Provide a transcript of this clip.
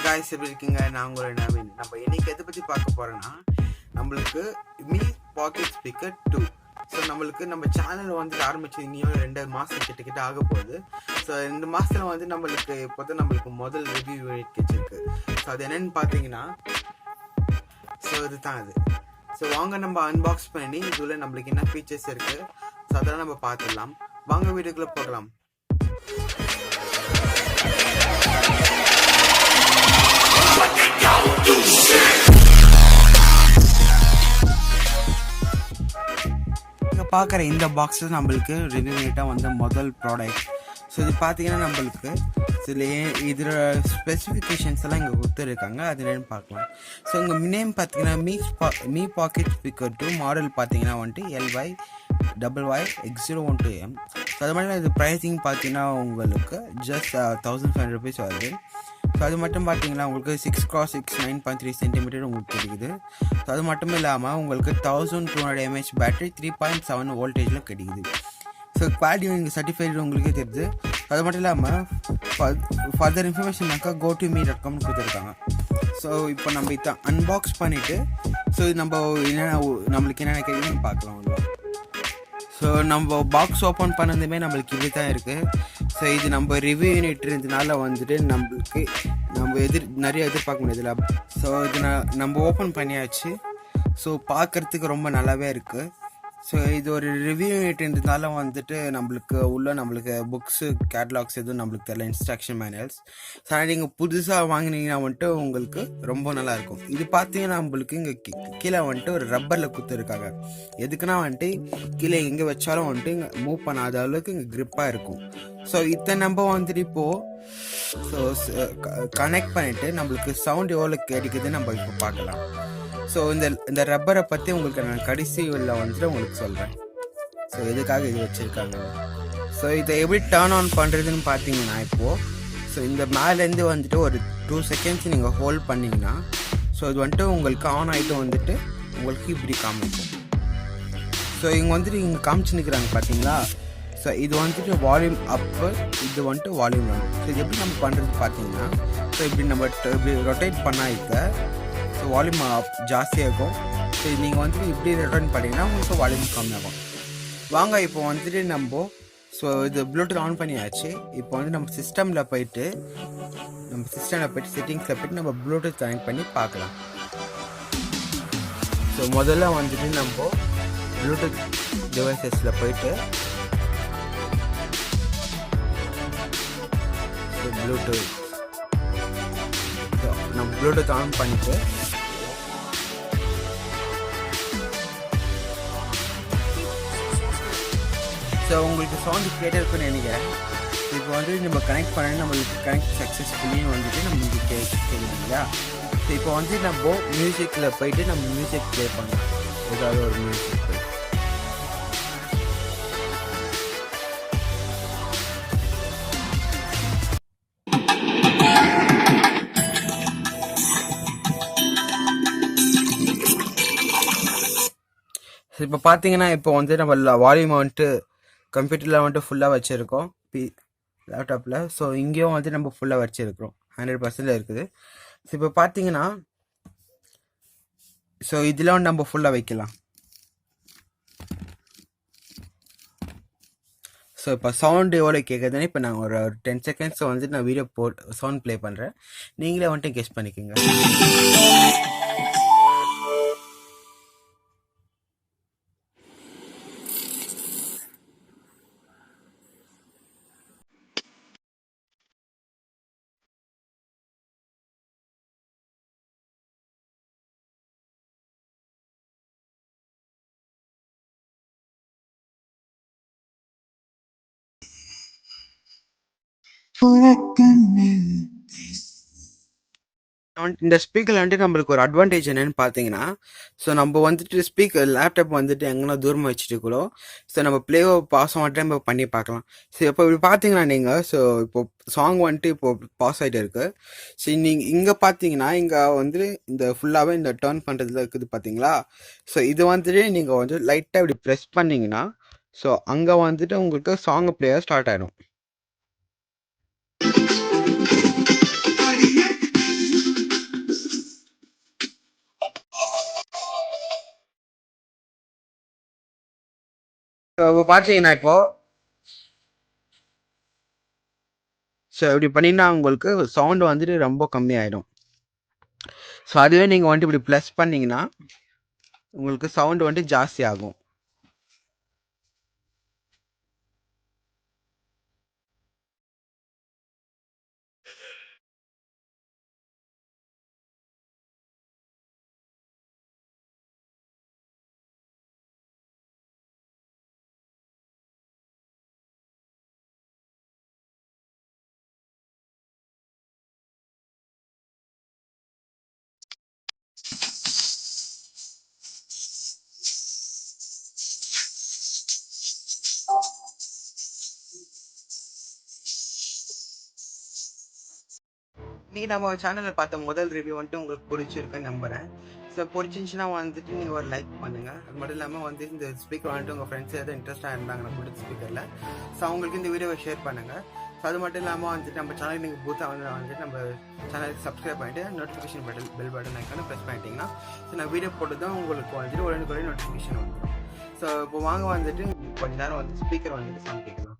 Guys எப்படி இருக்கீங்க? நான் உங்களோட நவீன். நம்ம இன்னைக்கு எதை பற்றி பார்க்க போகிறோன்னா, நம்மளுக்கு மீ பாக்கெட் ஸ்பீக்கர் 2. ஸோ நம்மளுக்கு நம்ம சேனல் வந்துட்டு ஆரம்பிச்சு இன்னும் 2 மாதம் கிட்ட ஆக போகுது. ஸோ 2 மாதத்தில் வந்து நம்மளுக்கு இப்போ தான் நம்மளுக்கு முதல் ரிவ்யூ யூனிட் கிடச்சிருக்கு. ஸோ அது என்னென்னு பார்த்தீங்கன்னா, ஸோ இதுதான் அது. ஸோ வாங்க நம்ம அன்பாக்ஸ் பண்ணி இதில் நம்மளுக்கு என்ன ஃபீச்சர்ஸ் இருக்குது, ஸோ அதெல்லாம் நம்ம பார்த்துடலாம். வாங்க வீடியோக்குள்ளே போகலாம். பார்க்குற இந்த பாக்ஸில் நம்மளுக்கு ரிவ்யூட்டாக வந்த முதல் ப்ராடக்ட். ஸோ இது பார்த்தீங்கன்னா நம்மளுக்கு இதில் ஸ்பெசிஃபிகேஷன்ஸ் எல்லாம் இங்கே கொடுத்துருக்காங்க. அது என்னென்னு பார்க்கலாம். ஸோ இங்கே நேம் பார்த்தீங்கன்னா மீ பாக்கெட் ஸ்பீக்கர் 2 மாடல் பார்த்தீங்கன்னா வந்துட்டு LYYX012M. ஸோ அது மட்டும் இது ப்ரைஸிங் பார்த்தீங்கன்னா உங்களுக்கு ஜஸ்ட் 1500 rupees வருது. ஸோ அது மட்டும் பார்த்தீங்கன்னா உங்களுக்கு 6x6 9.3 சென்டிமீட்டர் உங்களுக்கு கிடைக்குது. ஸோ அது மட்டும் இல்லாமல் உங்களுக்கு 1200 mAh பேட்டரி 3.7 வோல்டேஜில் கிடைக்குது. ஸோ குவாலிட்டி நீங்கள் சர்டிஃபைடு உங்களுக்கே தெரியுது. அது மட்டும் இல்லாமல் ஃபர்தர் இன்ஃபர்மேஷன்னாக்கா GoToMe.com கொடுத்துருக்காங்க. ஸோ இப்போ நம்ம இதை அன்பாக்ஸ் பண்ணிவிட்டு ஸோ இது நம்மளுக்கு என்னென்ன கிடைக்குதுன்னு பார்க்கலாம். ஸோ நம்ம பாக்ஸ் ஓப்பன் பண்ணதுமே நம்மளுக்கு இப்படி தான் இருக்குது. ஸோ இது நம்ம ரிவ்யூ யூனிட் இருந்ததுனால வந்துட்டு நம்மளுக்கு நிறைய எதிர்பார்க்க முடியாதுல்ல. ஸோ இது நம்ம ஓப்பன் பண்ணியாச்சு. ஸோ பார்க்குறதுக்கு ரொம்ப நல்லாவே இருக்குது. ஸோ இது ஒரு ரிவ்யூ யூனிட்ன்றதுனால வந்துட்டு நம்மளுக்கு புக்ஸு கேட்லாக்ஸ் எதுவும் நம்மளுக்கு தெரியல, இன்ஸ்ட்ரக்ஷன் மேனுவல்ஸ். ஸோ ஆனால் நீங்கள் புதுசாக வாங்கினீங்கன்னா வந்துட்டு உங்களுக்கு ரொம்ப நல்லாயிருக்கும். இது பார்த்தீங்கன்னா நம்மளுக்கு இங்கே கீழே வந்துட்டு ஒரு ரப்பரில் கொடுத்துருக்காங்க. எதுக்குன்னா வந்துட்டு கீழே எங்கே வச்சாலும் வந்துட்டு இங்கே மூவ் பண்ணாத அளவுக்கு இங்கே க்ரிப்பாக இருக்கும். ஸோ இதை நம்ம வந்துட்டு இப்போது கனெக்ட் பண்ணிவிட்டு நம்மளுக்கு சவுண்ட் எவ்வளோ கிடைக்குதுன்னு நம்ம இப்போ பார்க்கலாம். ஸோ இந்த ரப்பரை பற்றி உங்களுக்கு நான் கடைசியில் வந்துட்டு உங்களுக்கு சொல்கிறேன். ஸோ எதுக்காக இது வச்சுருக்காங்க. ஸோ இதை எப்படி டர்ன் ஆன் பண்ணுறதுன்னு பார்த்தீங்கன்னா இப்போது ஸோ இந்த மேலேருந்து வந்துட்டு ஒரு 2 seconds நீங்கள் ஹோல்ட் பண்ணிங்கன்னா ஸோ இது வந்துட்டு உங்களுக்கு ஆன் ஆகிட்டு வந்துட்டு உங்களுக்கு இப்படி காமிக்கும். ஸோ இங்கே வந்துட்டு இங்கே காமிச்சு நிற்கிறாங்க பார்த்தீங்களா. ஸோ இது வந்துட்டு வால்யூம் அப்பு, இது வந்துட்டு வால்யூம் டவுன். ஸோ இது எப்படி நம்ம பண்ணுறது பார்த்தீங்கன்னா ஸோ இப்படி நம்ம இப்படி ரொட்டேட் பண்ணாக்க ஸோ வால்யூம் ஜாஸ்தியாக இருக்கும். ஸோ நீங்கள் வந்துட்டு இப்படி ரிட்டர்ன் பண்ணிங்கன்னா உங்களுக்கு வால்யூம் கம்மியாகும். வாங்க இப்போ வந்துட்டு நம்ம ஸோ இது ப்ளூடூத் ஆன் பண்ணியாச்சு. இப்போ வந்து நம்ம சிஸ்டமில் போயிட்டு செட்டிங்ஸில் போய்ட்டு நம்ம ப்ளூடூத் கனெக்ட் பண்ணி பார்க்கலாம். ஸோ முதல்ல வந்துட்டு நம்ம ப்ளூடூத் டிவைசஸில் போயிட்டு நம்ம ப்ளூடூத் ஆன் பண்ணிவிட்டு ஸோ உங்களுக்கு சவுண்டு கேட்டிருக்குன்னு நினைக்கிறேன். இப்போ வந்து நம்ம கனெக்ட் பண்ணி நம்மளுக்கு கனெக்ட் சக்ஸஸ்ஃபுல்லின்னு வந்துட்டு நம்மளுக்கு கேட்குது இல்லையா. ஸோ இப்போ வந்து நம்ம மியூசிக்கில் போயிட்டு நம்ம மியூசிக் ப்ளே பண்ணலாம். ஏதாவது ஒரு மியூசிக் போய் இப்போ பார்த்தீங்கன்னா இப்போ வந்து நம்ம வால்யூம் வந்துட்டு கம்ப்யூட்டரில் வந்துட்டு ஃபுல்லாக வச்சுருக்கோம் லேப்டாப்பில். ஸோ இங்கேயும் வந்து நம்ம ஃபுல்லாக வச்சுருக்கிறோம், 100% இருக்குது. ஸோ இப்போ பார்த்தீங்கன்னா ஸோ இதில் வந்து நம்ம ஃபுல்லாக வைக்கலாம். ஸோ இப்போ சவுண்டு எவ்வளோ கேட்குதுன்னு இப்போ நான் ஒரு 10 seconds வந்துட்டு நான் வீடியோ சவுண்ட் ப்ளே பண்ணுறேன். நீங்களே வந்துட்டு கெஸ் பண்ணிக்கோங்க. இந்த ஸ்பீக்கர் வந்துட்டு நம்மளுக்கு ஒரு அட்வான்டேஜ் என்னன்னு பார்த்தீங்கன்னா ஸோ நம்ம வந்துட்டு ஸ்பீக்கர் லேப்டாப் வந்துட்டு எங்கன்னா தூரமாக வச்சுட்டு கூட ஸோ நம்ம ப்ளேவோ பாஸ் ஆகிட்டே நம்ம பண்ணி பார்க்கலாம். ஸோ இப்போ இப்படி பார்த்தீங்கன்னா நீங்கள் ஸோ இப்போ சாங் வந்துட்டு இப்போ பாஸ் ஆகிட்டு இருக்குது. ஸோ நீங்கள் இங்கே பார்த்தீங்கன்னா இங்கே வந்துட்டு இந்த ஃபுல்லாகவே இந்த டர்ன் பண்ணுறதுல இருக்குது பார்த்தீங்களா. ஸோ இது வந்துட்டு நீங்கள் வந்து லைட்டாக இப்படி ப்ரெஸ் பண்ணிங்கன்னா ஸோ அங்கே வந்துட்டு உங்களுக்கு சாங் ப்ளேயர் ஸ்டார்ட் ஆகிடும். இப்போ பார்த்தீங்கன்னா ஸோ இப்படி பண்ணிங்கன்னா உங்களுக்கு சவுண்டு வந்துட்டு ரொம்ப கம்மியாயிடும். ஸோ அதுவே நீங்கள் வந்துட்டு இப்படி ப்ளஸ் பண்ணிங்கன்னா உங்களுக்கு சவுண்டு வந்துட்டு ஜாஸ்தி ஆகும். நீங்கள் நம்ம சேனலில் பார்த்த முதல் ரிவ்யூ வந்துட்டு உங்களுக்கு பிடிச்சிருக்குன்னு நம்புகிறேன். ஸோ பிடிச்சிருந்துச்சுன்னா வந்துட்டு நீங்கள் ஒரு லைக் பண்ணுங்கள். அது மட்டும் இல்லாமல் வந்து இந்த ஸ்பீக்கர் வந்துட்டு உங்கள் ஃப்ரெண்ட்ஸ் எதாவது இன்ட்ரெஸ்ட்டாக இருந்தாங்கன்னா பிடிச்ச ஸ்பீக்கரில் ஸோ அவங்களுக்கு இந்த வீடியோவை ஷேர் பண்ணுங்கள். ஸோ அது மட்டும் இல்லாமல் வந்துட்டு நம்ம சேனல் நீங்கள் பூத்தாக வந்துட்டு நம்ம சேனலுக்கு சப்ஸ்கிரைப் பண்ணிவிட்டு நோட்டிஃபிகேஷன் பெல் பட்டன் ஐக்கான ப்ரெஸ் பண்ணிட்டீங்கன்னா ஸோ நான் வீடியோ போட்டு தான் உங்களுக்கு வந்துட்டு உடனே நோட்டிஃபிகேஷன் வந்துடும். ஸோ இப்போ வாங்க வந்துட்டு கொஞ்ச நேரம் வந்து ஸ்பீக்கர் வந்துட்டு சவுண்ட் கேட்கலாம்.